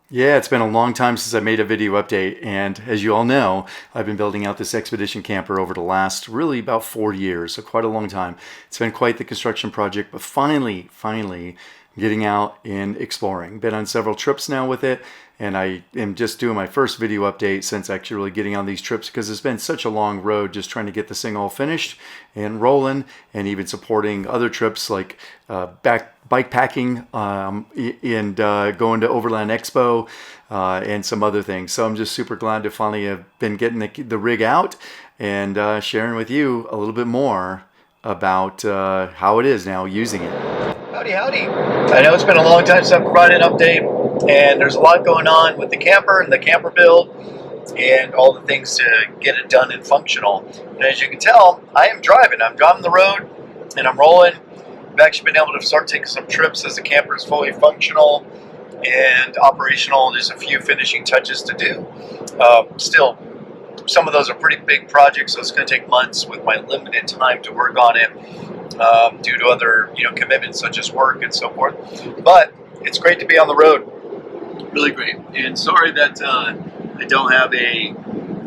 Yeah, it's been a long time since I made a video update, and as you all know, I've been building out this expedition camper over the last really about 4 years, so quite a long time. It's been quite the construction project, but finally getting out and exploring. Been on several trips now with it, and I am just doing my first video update since actually really getting on these trips because it's been such a long road just trying to get this thing all finished and rolling, and even supporting other trips like bike packing and going to Overland Expo and some other things. So I'm just super glad to finally have been getting the rig out and sharing with you a little bit more about how it is now using it. Howdy, howdy. I know it's been a long time since I provided an update, and there's a lot going on with the camper and the camper build and all the things to get it done and functional. And as you can tell, I am driving. I'm driving the road and I'm rolling. I've actually been able to start taking some trips as the camper is fully functional and operational. There's a few finishing touches to do. Still, some of those are pretty big projects, so it's going to take months with my limited time to work on it due to other commitments such as work and so forth. But it's great to be on the road. Really great. And sorry that I don't have a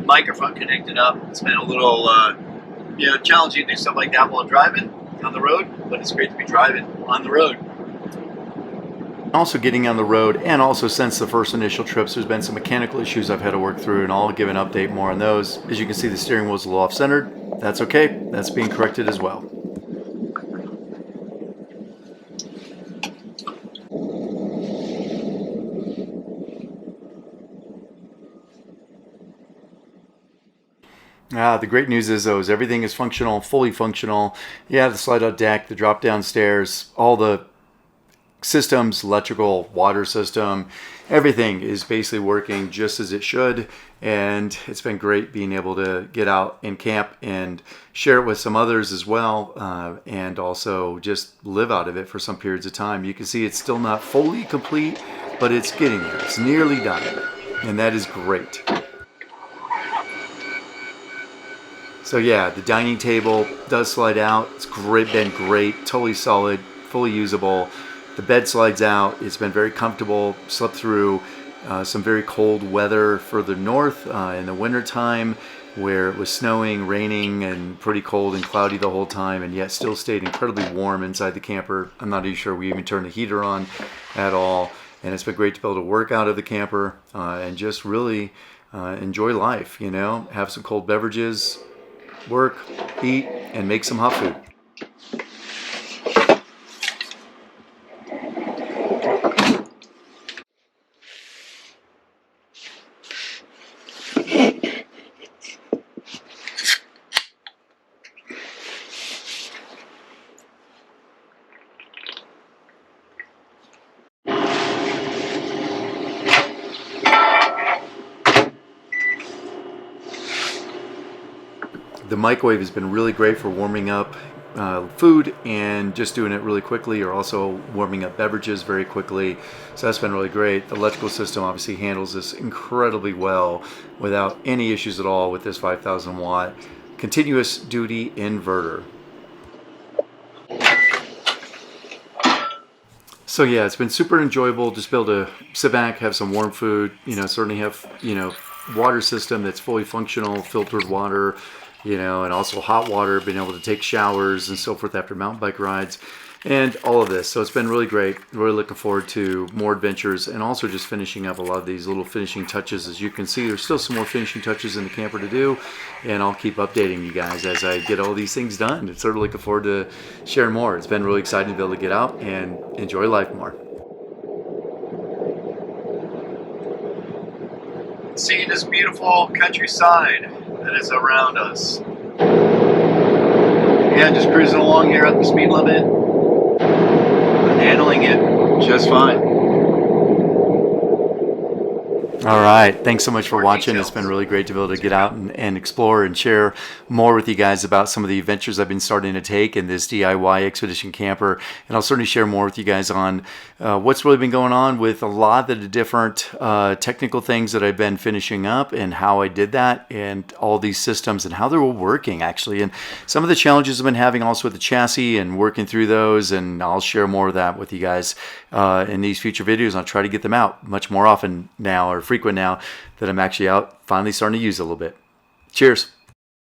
microphone connected up. It's been a little challenging to do stuff like that while driving on the road, but it's great to be driving on the road. Also getting on the road, and also since the first initial trips, there's been some mechanical issues I've had to work through, and I'll give an update more on those. As you can see, the steering wheel's a little off-centered. That's okay. That's being corrected as well. The great news is, though, is everything is functional, fully functional. Yeah, the slide-out deck, the drop-down stairs, all the systems, electrical, water system, everything is basically working just as it should. And it's been great being able to get out and camp and share it with some others as well, and also just live out of it for some periods of time. You can see it's still not fully complete, but it's getting there. It's nearly done, and that is great. So yeah, the dining table does slide out. It's been great, totally solid, fully usable. The bed slides out. It's been very comfortable. Slept through some very cold weather further north in the winter time, where it was snowing, raining, and pretty cold and cloudy the whole time, and yet still stayed incredibly warm inside the camper. I'm not even sure we even turned the heater on at all. And it's been great to be able to work out of the camper and just really enjoy life, have some cold beverages, work, eat, and make some hot food. The microwave has been really great for warming up food and just doing it really quickly, or also warming up beverages very quickly. So that's been really great. The electrical system obviously handles this incredibly well without any issues at all with this 5,000 watt continuous duty inverter. So yeah, it's been super enjoyable just be able to sit back, have some warm food, certainly have, water system that's fully functional, filtered water, and also hot water, being able to take showers and so forth after mountain bike rides, and all of this. So it's been really great. Really looking forward to more adventures, and also just finishing up a lot of these little finishing touches. As you can see, there's still some more finishing touches in the camper to do, and I'll keep updating you guys as I get all these things done. And sort of looking forward to sharing more. It's been really exciting to be able to get out and enjoy life more. Seeing this beautiful countryside that is around us. Yeah, just cruising along here at the speed limit, handling it just fine. All right. Thanks so much for More watching. details. It's been really great to be able to get out and explore and share more with you guys about some of the adventures I've been starting to take in this DIY expedition camper. And I'll certainly share more with you guys on what's really been going on with a lot of the different technical things that I've been finishing up and how I did that and all these systems and how they're all working actually. And some of the challenges I've been having also with the chassis and working through those. And I'll share more of that with you guys in these future videos. I'll try to get them out much more often now, or frequent now that I'm actually out finally starting to use it a little bit. Cheers.